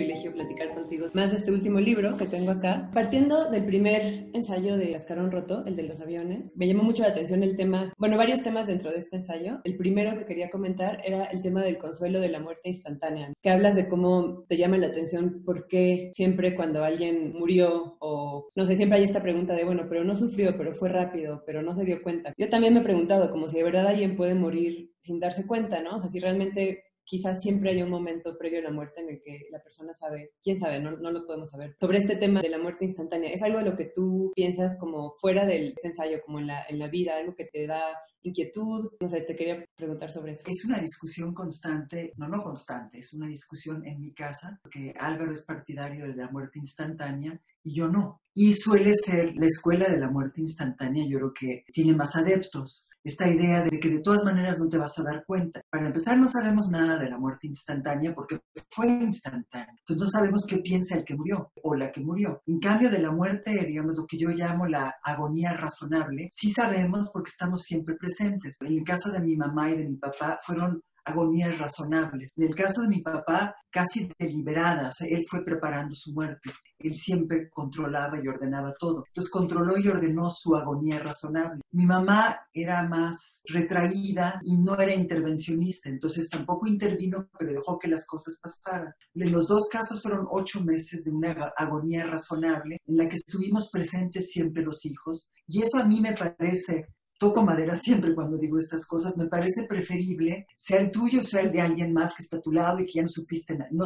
privilegio platicar contigo más de este último libro que tengo acá. Partiendo del primer ensayo de Cascarón Roto, el de los aviones, me llamó mucho la atención el tema, bueno, varios temas dentro de este ensayo. El primero que quería comentar era el tema del consuelo de la muerte instantánea, que hablas de cómo te llama la atención por qué siempre cuando alguien murió o, no sé, siempre hay esta pregunta de, bueno, pero no sufrió, pero fue rápido, pero no se dio cuenta. Yo también me he preguntado como si de verdad alguien puede morir sin darse cuenta, ¿no? O sea, si realmente quizás siempre hay un momento previo a la muerte en el que la persona sabe, quién sabe, no lo podemos saber. Sobre este tema de la muerte instantánea, ¿es algo de lo que tú piensas como fuera del ensayo, como en la vida, algo que te da inquietud? No sé, te quería preguntar sobre eso. Es una discusión constante, no constante, es una discusión en mi casa, porque Álvaro es partidario de la muerte instantánea y yo no. Y suele ser la escuela de la muerte instantánea, yo creo que tiene más adeptos. Esta idea de que de todas maneras no te vas a dar cuenta. Para empezar, no sabemos nada de la muerte instantánea porque fue instantánea. Entonces no sabemos qué piensa el que murió o la que murió. En cambio de la muerte, digamos, lo que yo llamo la agonía razonable, sí sabemos porque estamos siempre presentes. En el caso de mi mamá y de mi papá fueron agonías razonables. En el caso de mi papá, casi deliberada, o sea, él fue preparando su muerte. Él siempre controlaba y ordenaba todo. Entonces controló y ordenó su agonía razonable. Mi mamá era más retraída y no era intervencionista, entonces tampoco intervino, pero dejó que las cosas pasaran. En los dos casos fueron 8 meses de una agonía razonable en la que estuvimos presentes siempre los hijos, y eso a mí me parece, toco madera siempre cuando digo estas cosas, me parece preferible, sea el tuyo o sea el de alguien más que está a tu lado y que ya no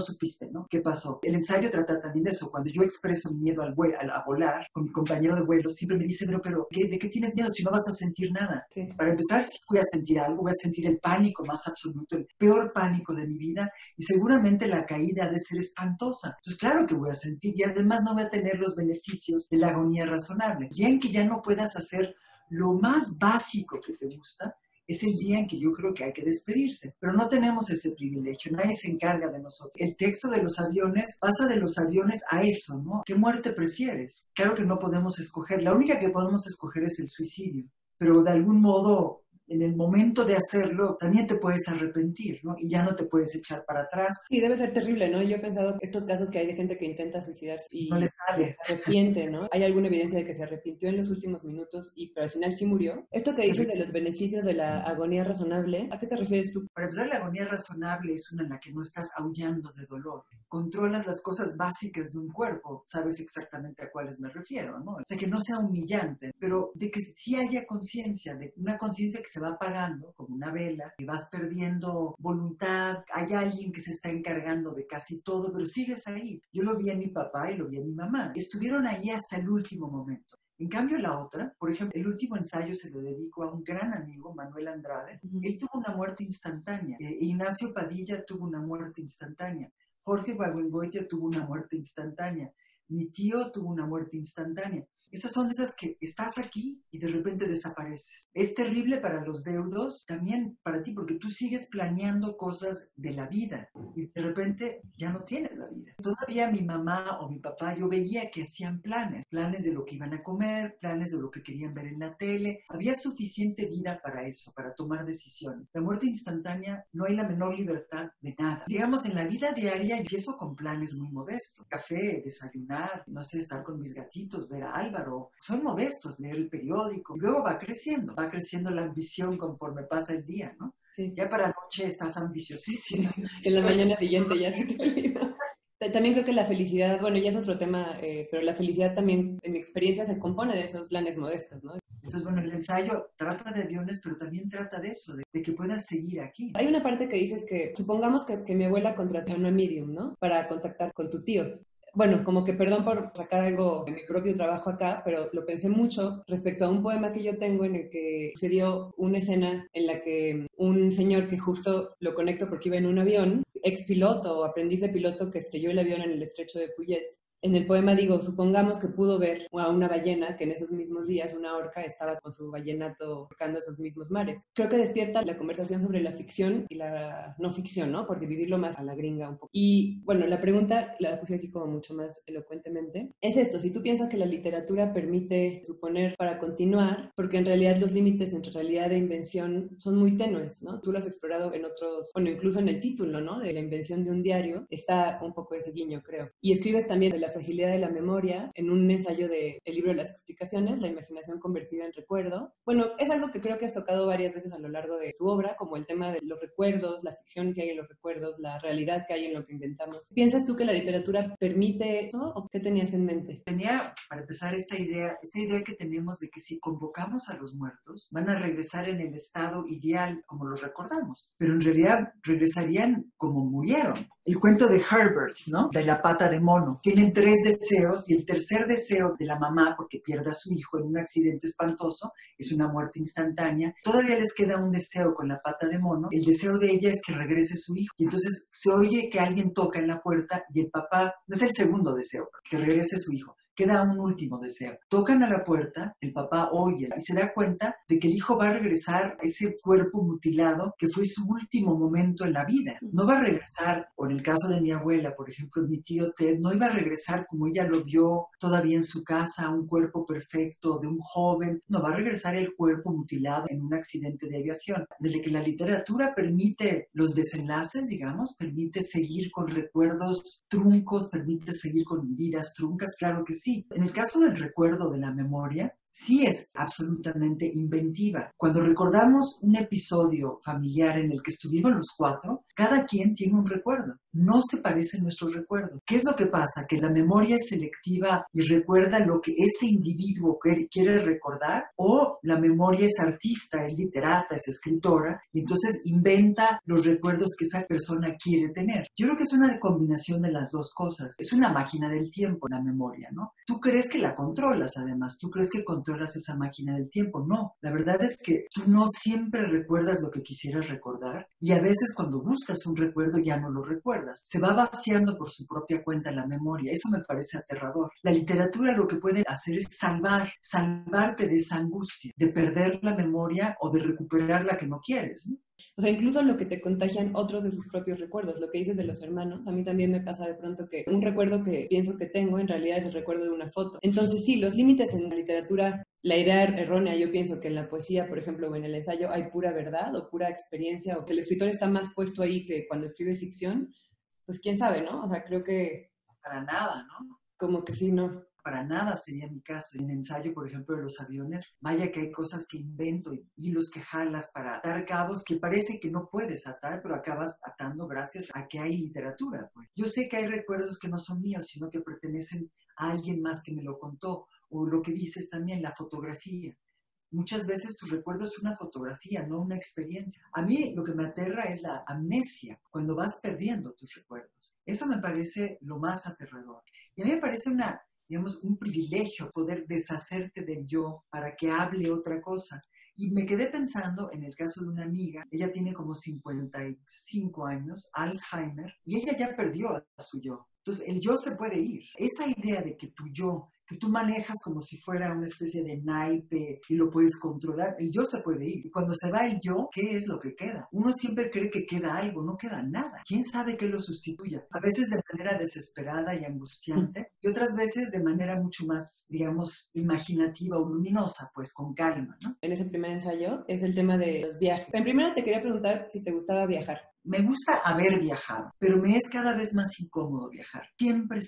supiste, ¿no? ¿Qué pasó? El ensayo trata también de eso. Cuando yo expreso mi miedo a volar con mi compañero de vuelo, siempre me dice, pero ¿de qué tienes miedo si no vas a sentir nada? Sí. Para empezar, sí voy a sentir algo, voy a sentir el pánico más absoluto, el peor pánico de mi vida, y seguramente la caída ha de ser espantosa. Entonces, claro que voy a sentir, y además no voy a tener los beneficios de la agonía razonable. Bien que ya no puedas hacer lo más básico que te gusta, es el día en que yo creo que hay que despedirse. Pero no tenemos ese privilegio, nadie se encarga de nosotros. El texto de los aviones pasa de los aviones a eso, ¿no? ¿Qué muerte prefieres? Claro que no podemos escoger, la única que podemos escoger es el suicidio, pero de algún modo, en el momento de hacerlo, también te puedes arrepentir, ¿no? Y ya no te puedes echar para atrás. Y debe ser terrible, ¿no? Yo he pensado estos casos que hay de gente que intenta suicidarse y no le sale. se arrepiente, ¿no? ¿Hay alguna evidencia de que se arrepintió en los últimos minutos pero al final sí murió? Esto que dices de los beneficios de la agonía razonable, ¿a qué te refieres tú? Para empezar, la agonía razonable es una en la que no estás aullando de dolor. Controlas las cosas básicas de un cuerpo, sabes exactamente a cuáles me refiero, ¿no? O sea, que no sea humillante, pero de que sí haya conciencia, de una conciencia que se va apagando como una vela, que vas perdiendo voluntad, hay alguien que se está encargando de casi todo, pero sigues ahí. Yo lo vi en mi papá y lo vi en mi mamá. Estuvieron ahí hasta el último momento. En cambio, la otra, por ejemplo, el último ensayo se lo dedico a un gran amigo, Manuel Andrade. Él tuvo una muerte instantánea. Ignacio Padilla tuvo una muerte instantánea. Jorge Babengoitia tuvo una muerte instantánea. Mi tío tuvo una muerte instantánea. Esas son esas que estás aquí y de repente desapareces. Es terrible para los deudos, también para ti, porque tú sigues planeando cosas de la vida y de repente ya no tienes la vida. Todavía mi mamá o mi papá, yo veía que hacían planes de lo que iban a comer, planes de lo que querían ver en la tele. Había suficiente vida para eso, para tomar decisiones. La muerte instantánea, no hay la menor libertad de nada. Digamos, en la vida diaria empiezo con planes muy modestos. Café, desayunar, no sé, estar con mis gatitos, ver a Álvaro. Son modestos, leer el periódico. Y luego va creciendo la ambición conforme pasa el día, ¿no? Sí. Ya para la noche estás ambiciosísima. En la mañana siguiente ya se te olvida. También creo que la felicidad, bueno, ya es otro tema, pero la felicidad también, en mi experiencia, se compone de esos planes modestos, ¿no? Entonces, bueno, el ensayo trata de aviones, pero también trata de eso, de que puedas seguir aquí. Hay una parte que dices que, supongamos que mi abuela contrató a una medium, ¿no? Para contactar con tu tío. Bueno, como que perdón por sacar algo de mi propio trabajo acá, pero lo pensé mucho respecto a un poema que yo tengo en el que sucedió una escena en la que un señor que justo lo conecto porque iba en un avión, ex piloto o aprendiz de piloto que estrelló el avión en el estrecho de Puget, En el poema digo, supongamos que pudo ver a una ballena que en esos mismos días una orca estaba con su ballenato surcando esos mismos mares. Creo que despierta la conversación sobre la ficción y la no ficción, ¿no? Por dividirlo más a la gringa un poco. Y bueno, la pregunta la puse aquí como mucho más elocuentemente. Es esto, si tú piensas que la literatura permite suponer para continuar, porque en realidad los límites entre realidad e invención son muy tenues, ¿no? Tú lo has explorado en otros, bueno, incluso en el título, ¿no? De la invención de un diario, está un poco ese guiño, creo. Y escribes también de la fragilidad de la memoria en un ensayo del libro de las explicaciones, La imaginación convertida en recuerdo. Bueno, es algo que creo que has tocado varias veces a lo largo de tu obra, como el tema de los recuerdos, la ficción que hay en los recuerdos, la realidad que hay en lo que inventamos. ¿Piensas tú que la literatura permite eso o qué tenías en mente? Tenía, para empezar, esta idea que tenemos de que si convocamos a los muertos, van a regresar en el estado ideal como los recordamos, pero en realidad regresarían como murieron. El cuento de Herbert, ¿no? De la pata de mono. Tienen 3 deseos y el tercer deseo de la mamá, porque pierde a su hijo en un accidente espantoso, es una muerte instantánea. Todavía les queda un deseo con la pata de mono. El deseo de ella es que regrese su hijo. Y entonces se oye que alguien toca en la puerta y el papá, no es el segundo deseo, que regrese su hijo. Queda un último deseo. Tocan a la puerta, el papá oye y se da cuenta de que el hijo va a regresar a ese cuerpo mutilado que fue su último momento en la vida. No va a regresar, o en el caso de mi abuela, por ejemplo, mi tío Ted, no iba a regresar como ella lo vio todavía en su casa, un cuerpo perfecto de un joven. No, va a regresar el cuerpo mutilado en un accidente de aviación. Desde que la literatura permite los desenlaces, digamos, permite seguir con recuerdos truncos, permite seguir con vidas truncas, claro que sí. En el caso del recuerdo de la memoria, sí es absolutamente inventiva. Cuando recordamos un episodio familiar en el que estuvimos los 4, cada quien tiene un recuerdo. No se parecen nuestros recuerdos. ¿Qué es lo que pasa? Que la memoria es selectiva y recuerda lo que ese individuo quiere recordar, o la memoria es artista, es literata, es escritora, y entonces inventa los recuerdos que esa persona quiere tener. Yo creo que es una combinación de las dos cosas. Es una máquina del tiempo, la memoria, ¿no? Tú crees que la controlas, además. Tú crees que controlas esa máquina del tiempo. No, la verdad es que tú no siempre recuerdas lo que quisieras recordar, y a veces cuando buscas un recuerdo ya no lo recuerdas. Se va vaciando por su propia cuenta la memoria. Eso me parece aterrador. La literatura lo que puede hacer es salvarte de esa angustia, de perder la memoria o de recuperar la que no quieres, ¿no? O sea, incluso lo que te contagian otros de sus propios recuerdos, lo que dices de los hermanos, a mí también me pasa de pronto que un recuerdo que pienso que tengo en realidad es el recuerdo de una foto. Entonces sí, los límites en la literatura, la idea errónea, yo pienso que en la poesía, por ejemplo, o en el ensayo hay pura verdad o pura experiencia, o que el escritor está más puesto ahí que cuando escribe ficción, pues quién sabe, ¿no? O sea, creo que... Para nada, ¿no? Como que sí, ¿no? Para nada sería mi caso. En el ensayo, por ejemplo, de los aviones, vaya que hay cosas que invento y hilos que jalas para atar cabos que parece que no puedes atar, pero acabas atando gracias a que hay literatura. Pues. Yo sé que hay recuerdos que no son míos, sino que pertenecen a alguien más que me lo contó. O lo que dices también, la fotografía. Muchas veces tu recuerdo es una fotografía, no una experiencia. A mí lo que me aterra es la amnesia, cuando vas perdiendo tus recuerdos. Eso me parece lo más aterrador. Y a mí me parece digamos, un privilegio poder deshacerte del yo para que hable otra cosa. Y me quedé pensando en el caso de una amiga, ella tiene como 55 años, Alzheimer, y ella ya perdió a su yo. Entonces, el yo se puede ir. Esa idea de que tu yo, que tú manejas como si fuera una especie de naipe y lo puedes controlar, el yo se puede ir. Y cuando se va el yo, ¿qué es lo que queda? Uno siempre cree que queda algo, no queda nada. ¿Quién sabe qué lo sustituya? A veces de manera desesperada y angustiante, y otras veces de manera mucho más, digamos, imaginativa o luminosa, pues con calma, ¿no? En ese primer ensayo es el tema de los viajes. En primera te quería preguntar si te gustaba viajar. Me gusta haber viajado, pero me es cada vez más incómodo viajar. Siempre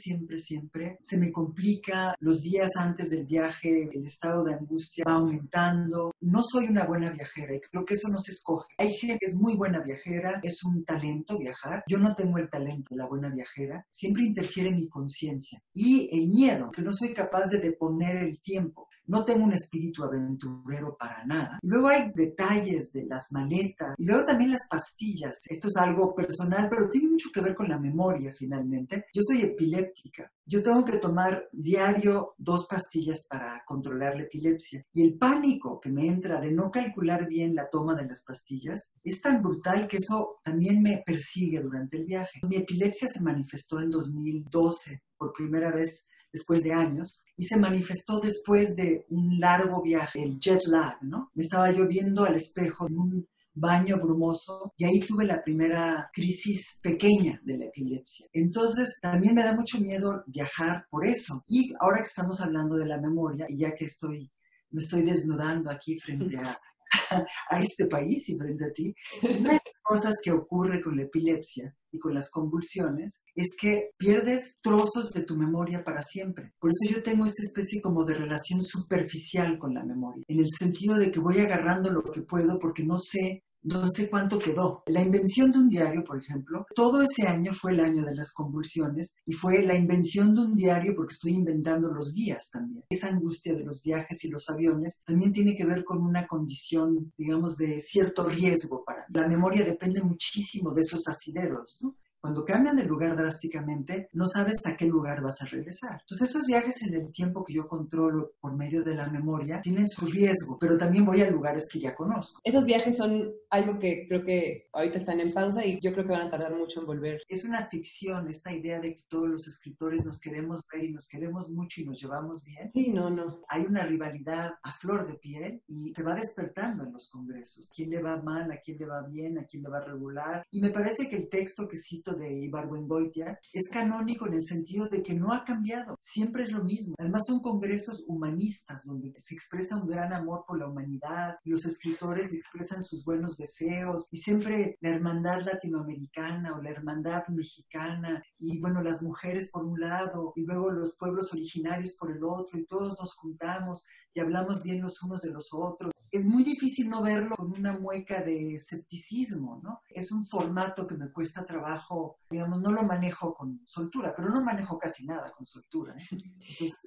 se me complica. Los días antes del viaje, el estado de angustia va aumentando. No soy una buena viajera y creo que eso no se escoge. Hay gente que es muy buena viajera, es un talento viajar. Yo no tengo el talento de la buena viajera. Siempre interfiere mi conciencia y el miedo, que no soy capaz de deponer el tiempo. no tengo un espíritu aventurero para nada. Y luego hay detalles de las maletas, y luego también las pastillas. Esto es algo personal, pero tiene mucho que ver con la memoria finalmente. Yo soy epiléptica. Yo tengo que tomar diario 2 pastillas para controlar la epilepsia. Y el pánico que me entra de no calcular bien la toma de las pastillas es tan brutal que eso también me persigue durante el viaje. Mi epilepsia se manifestó en 2012 por primera vez después de años, y se manifestó después de un largo viaje, el jet lag, ¿no? Me estaba yo viendo al espejo en un baño brumoso y ahí tuve la primera crisis pequeña de la epilepsia. Entonces también me da mucho miedo viajar por eso. Y ahora que estamos hablando de la memoria, y ya que me estoy desnudando aquí frente a este país y frente a ti, una de las cosas que ocurre con la epilepsia y con las convulsiones es que pierdes trozos de tu memoria para siempre. Por eso yo tengo esta especie como de relación superficial con la memoria, en el sentido de que voy agarrando lo que puedo porque no sé cuánto quedó. La invención de un diario, por ejemplo, todo ese año fue el año de las convulsiones y fue la invención de un diario porque estoy inventando los días también. Esa angustia de los viajes y los aviones también tiene que ver con una condición, digamos, de cierto riesgo para mí. La memoria depende muchísimo de esos asideros, ¿no? Cuando cambian de lugar drásticamente, no sabes a qué lugar vas a regresar. Entonces, esos viajes en el tiempo que yo controlo por medio de la memoria tienen su riesgo, pero también voy a lugares que ya conozco. Esos viajes son algo que creo que ahorita están en pausa y yo creo que van a tardar mucho en volver. Es una ficción, esta idea de que todos los escritores nos queremos ver y nos queremos mucho y nos llevamos bien. Sí, no. Hay una rivalidad a flor de piel y se va despertando en los congresos. ¿Quién le va mal? ¿A quién le va bien? ¿A quién le va regular? Y me parece que el texto que cito de Ibargüengoitia es canónico en el sentido de que no ha cambiado, siempre es lo mismo. Además son congresos humanistas donde se expresa un gran amor por la humanidad, los escritores expresan sus buenos deseos y siempre la hermandad latinoamericana o la hermandad mexicana y bueno, las mujeres por un lado y luego los pueblos originarios por el otro y todos nos juntamos y hablamos bien los unos de los otros. Es muy difícil no verlo con una mueca de escepticismo, ¿no? Es un formato que me cuesta trabajo, digamos, no lo manejo con soltura, pero no manejo casi nada con soltura, ¿eh? Entonces...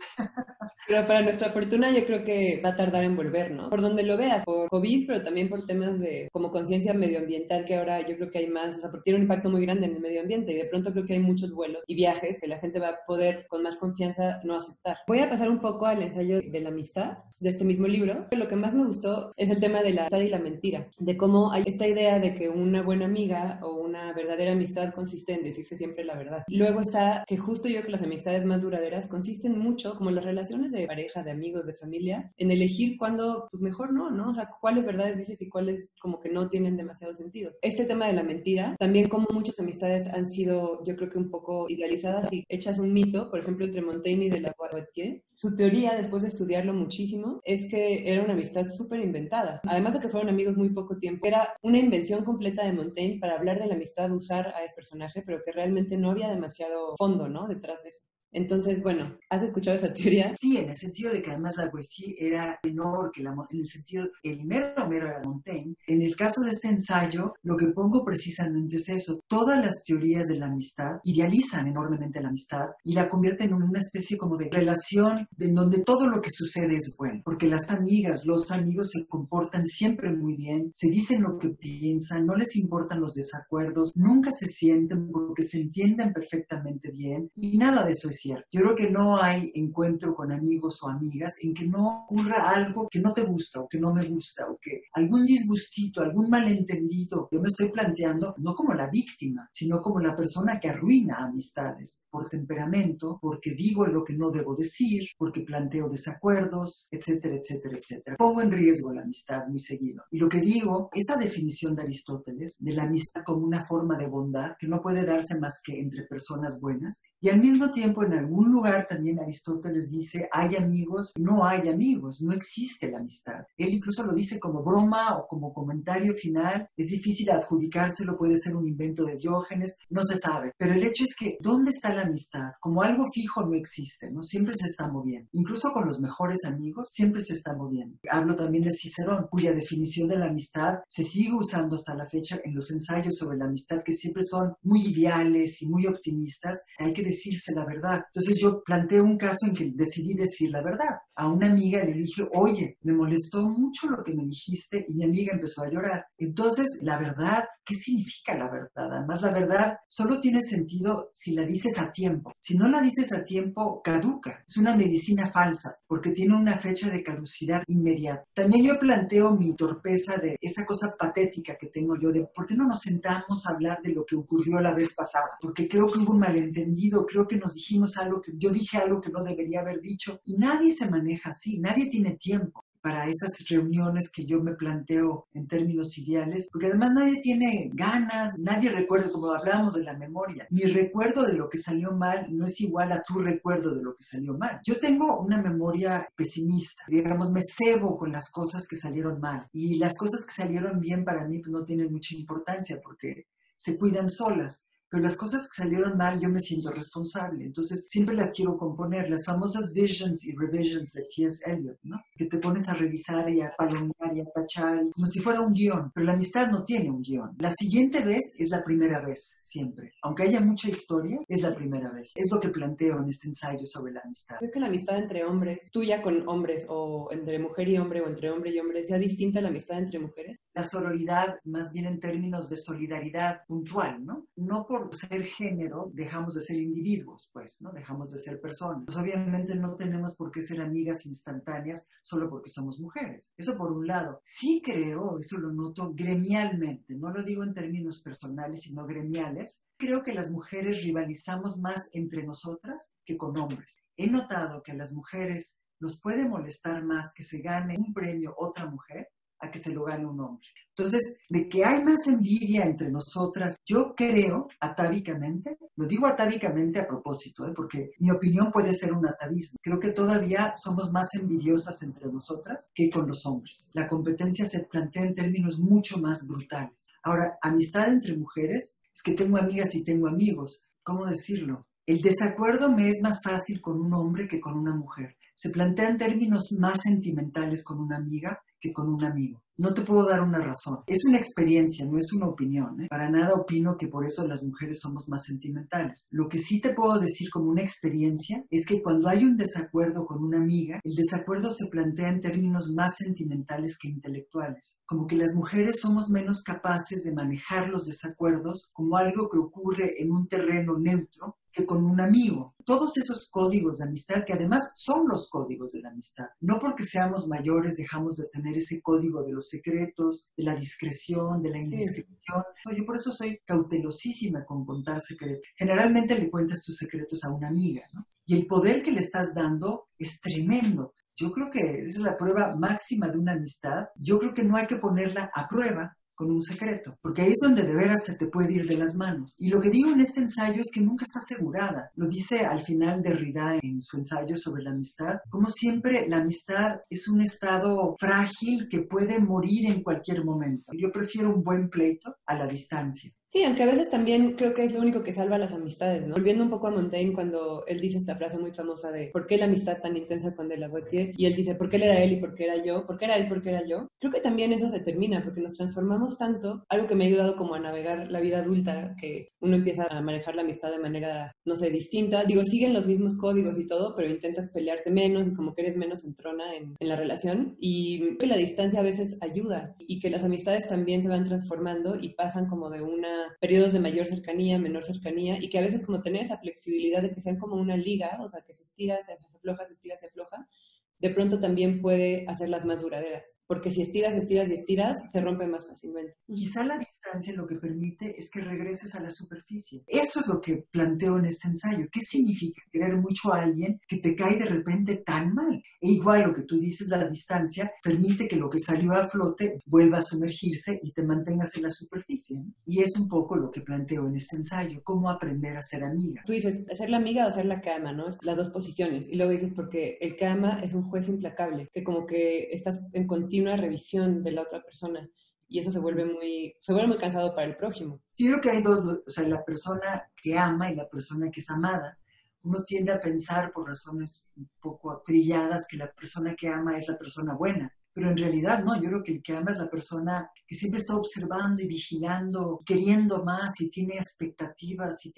Pero para nuestra fortuna yo creo que va a tardar en volver, ¿no? Por donde lo veas, por COVID, pero también por temas de como conciencia medioambiental, que ahora yo creo que hay más, o sea, porque tiene un impacto muy grande en el medio ambiente y de pronto creo que hay muchos vuelos y viajes que la gente va a poder con más confianza no aceptar. Voy a pasar un poco al ensayo de la amistad de este mismo libro. Lo que más me gustó es el tema de la amistad y la mentira, de cómo hay esta idea de que una buena amiga o una verdadera amistad consiste en decirse siempre la verdad. Luego está que justo yo creo que las amistades más duraderas consisten mucho, como las relaciones de pareja, de amigos, de familia, en elegir cuándo, pues mejor no, o sea, cuáles verdades dices y cuáles como que no tienen demasiado sentido. Este tema de la mentira, también como muchas amistades han sido, yo creo que un poco idealizadas y hechas un mito, por ejemplo, entre Montaigne y de la Boissier. Su teoría, después de estudiarlo muchísimo, es que era una amistad súper inventada. Además de que fueron amigos muy poco tiempo, era una invención completa de Montaigne para hablar de la amistad, usar a ese personaje, pero que realmente no había demasiado fondo, ¿no?, detrás de eso. Entonces, bueno, ¿has escuchado esa teoría? Sí, en el sentido de que además la poesía era menor que en el sentido, el mero era Montaigne. En el caso de este ensayo, lo que pongo precisamente es eso. Todas las teorías de la amistad idealizan enormemente la amistad y la convierten en una especie como de relación en donde todo lo que sucede es bueno. Porque las amigas, los amigos se comportan siempre muy bien, se dicen lo que piensan, no les importan los desacuerdos, nunca se sienten porque se entienden perfectamente bien y nada de eso es cierto. Yo creo que no hay encuentro con amigos o amigas en que no ocurra algo que no te gusta o que no me gusta o que algún disgustito, algún malentendido. Yo me estoy planteando no como la víctima, sino como la persona que arruina amistades por temperamento, porque digo lo que no debo decir, porque planteo desacuerdos, etcétera, etcétera, etcétera. Pongo en riesgo la amistad muy seguido. Y lo que digo, esa definición de Aristóteles de la amistad como una forma de bondad que no puede darse más que entre personas buenas, y al mismo tiempo en algún lugar también Aristóteles dice hay amigos, no hay amigos, no existe la amistad. Él incluso lo dice como broma o como comentario final, es difícil adjudicárselo, puede ser un invento de Diógenes, no se sabe. Pero el hecho es que ¿dónde está la amistad? Como algo fijo no existe, ¿no? Siempre se está moviendo. Incluso con los mejores amigos siempre se está moviendo. Hablo también de Cicerón, cuya definición de la amistad se sigue usando hasta la fecha en los ensayos sobre la amistad, que siempre son muy ideales y muy optimistas. Hay que decirse la verdad. verdad. Entonces yo planteé un caso en que decidí decir la verdad. A una amiga le dije, oye, me molestó mucho lo que me dijiste, y mi amiga empezó a llorar. Entonces, la verdad, ¿qué significa la verdad? Además, la verdad solo tiene sentido si la dices a tiempo. Si no la dices a tiempo, caduca. Es una medicina falsa porque tiene una fecha de caducidad inmediata. También yo planteo mi torpeza de esa cosa patética que tengo yo de ¿por qué no nos sentamos a hablar de lo que ocurrió la vez pasada? Porque creo que hubo un malentendido, creo que nos dijimos algo, que yo dije algo que no debería haber dicho, y nadie se maneja así, nadie tiene tiempo para esas reuniones que yo me planteo en términos ideales, porque además nadie tiene ganas, nadie recuerda, como hablábamos de la memoria. Mi recuerdo de lo que salió mal no es igual a tu recuerdo de lo que salió mal. Yo tengo una memoria pesimista, digamos, me cebo con las cosas que salieron mal, y las cosas que salieron bien para mí pues, no tienen mucha importancia porque se cuidan solas. Pero las cosas que salieron mal, yo me siento responsable. Entonces, siempre las quiero componer. Las famosas visions y revisions de T.S. Eliot, ¿no? Que te pones a revisar y a palomear y a tachar, como si fuera un guión. Pero la amistad no tiene un guión. La siguiente vez es la primera vez, siempre. Aunque haya mucha historia, es la primera vez. Es lo que planteo en este ensayo sobre la amistad. ¿Crees que la amistad entre hombres, tuya con hombres, o entre mujer y hombre, o entre hombre y hombre, sea distinta a la amistad entre mujeres? La sororidad, más bien en términos de solidaridad puntual, ¿no? No por ser género dejamos de ser individuos, pues, ¿no? Dejamos de ser personas. Pues obviamente no tenemos por qué ser amigas instantáneas solo porque somos mujeres. Eso por un lado. Sí creo, eso lo noto gremialmente, no lo digo en términos personales, sino gremiales. Creo que las mujeres rivalizamos más entre nosotras que con hombres. He notado que a las mujeres nos puede molestar más que se gane un premio otra mujer a que se lo gane un hombre. Entonces, de que hay más envidia entre nosotras, yo creo, atávicamente, lo digo atávicamente a propósito, porque mi opinión puede ser un atavismo. Creo que todavía somos más envidiosas entre nosotras que con los hombres. La competencia se plantea en términos mucho más brutales. Ahora, amistad entre mujeres, es que tengo amigas y tengo amigos. ¿Cómo decirlo? El desacuerdo me es más fácil con un hombre que con una mujer. Se plantea en términos más sentimentales con una amiga que con un amigo. No te puedo dar una razón. Es una experiencia, no es una opinión, ¿eh? Para nada opino que por eso las mujeres somos más sentimentales. Lo que sí te puedo decir como una experiencia es que cuando hay un desacuerdo con una amiga, el desacuerdo se plantea en términos más sentimentales que intelectuales. Como que las mujeres somos menos capaces de manejar los desacuerdos como algo que ocurre en un terreno neutro que con un amigo. Todos esos códigos de amistad, que además son los códigos de la amistad. No porque seamos mayores dejamos de tener ese código de los secretos, de la discreción, de la indiscreción. Sí. Yo por eso soy cautelosísima con contar secretos. Generalmente le cuentas tus secretos a una amiga, ¿no? Y el poder que le estás dando es tremendo. Yo creo que esa es la prueba máxima de una amistad. Yo creo que no hay que ponerla a prueba con un secreto, porque ahí es donde de veras se te puede ir de las manos. Y lo que digo en este ensayo es que nunca está asegurada. Lo dice al final Derrida en su ensayo sobre la amistad. Como siempre, la amistad es un estado frágil que puede morir en cualquier momento. Yo prefiero un buen pleito a la distancia. Sí, aunque a veces también creo que es lo único que salva las amistades, ¿no? Volviendo un poco a Montaigne, cuando él dice esta frase muy famosa de ¿por qué la amistad tan intensa con de la Gautier? Y él dice ¿por qué él era él y por qué era yo? ¿Por qué era él, por qué era yo? Creo que también eso se termina, porque nos transformamos tanto, algo que me ha ayudado como a navegar la vida adulta, que uno empieza a manejar la amistad de manera, no sé, distinta. Digo, siguen los mismos códigos y todo, pero intentas pelearte menos y como que eres menos entrona en la relación. Y la distancia a veces ayuda, y que las amistades también se van transformando y pasan como de periodos de mayor cercanía, menor cercanía, y que a veces como tener esa flexibilidad de que sean como una liga, o sea, que se estira, se afloja, se estira, se afloja, de pronto también puede hacerlas más duraderas. Porque si estiras, estiras y estiras, se rompe más fácilmente. Quizá la distancia lo que permite es que regreses a la superficie. Eso es lo que planteo en este ensayo. ¿Qué significa querer mucho a alguien que te cae de repente tan mal? E igual lo que tú dices, la distancia permite que lo que salió a flote vuelva a sumergirse y te mantengas en la superficie. Y es un poco lo que planteo en este ensayo, cómo aprender a ser amiga. Tú dices, ser la amiga o ser la que ama, ¿no? Las dos posiciones. Y luego dices, porque el que ama es un juez implacable, que como que estás en continua revisión de la otra persona, y eso se vuelve muy cansado para el prójimo. Sí, creo que hay dos, o sea, la persona que ama y la persona que es amada. Uno tiende a pensar por razones un poco trilladas que la persona que ama es la persona buena, pero en realidad no. Yo creo que el que ama es la persona que siempre está observando y vigilando, queriendo más y tiene expectativas y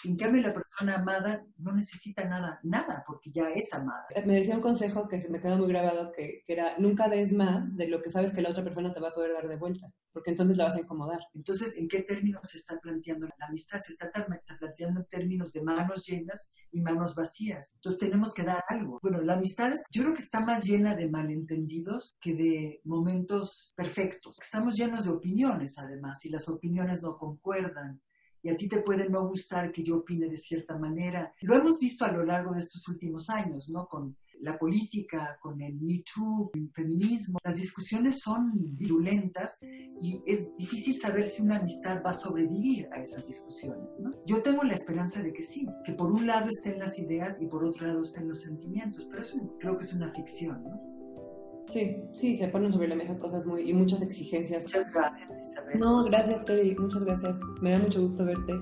En cambio, la persona amada no necesita nada, porque ya es amada. Me decía un consejo que se me quedó muy grabado, que era nunca des más de lo que sabes que la otra persona te va a poder dar de vuelta, porque entonces la vas a incomodar. Entonces, ¿en qué términos se está planteando la amistad? Se está planteando en términos de manos llenas y manos vacías. Entonces, tenemos que dar algo. Bueno, la amistad yo creo que está más llena de malentendidos que de momentos perfectos. Estamos llenos de opiniones, además, y las opiniones no concuerdan. Y a ti te puede no gustar que yo opine de cierta manera. Lo hemos visto a lo largo de estos últimos años, ¿no? Con la política, con el Me Too, el feminismo. Las discusiones son virulentas y es difícil saber si una amistad va a sobrevivir a esas discusiones, ¿no? Yo tengo la esperanza de que sí, que por un lado estén las ideas y por otro lado estén los sentimientos, pero eso creo que es una ficción, ¿no? Sí, se ponen sobre la mesa cosas y muchas exigencias. Muchas gracias, Isabel. No, gracias, Teddy, muchas gracias. Me da mucho gusto verte.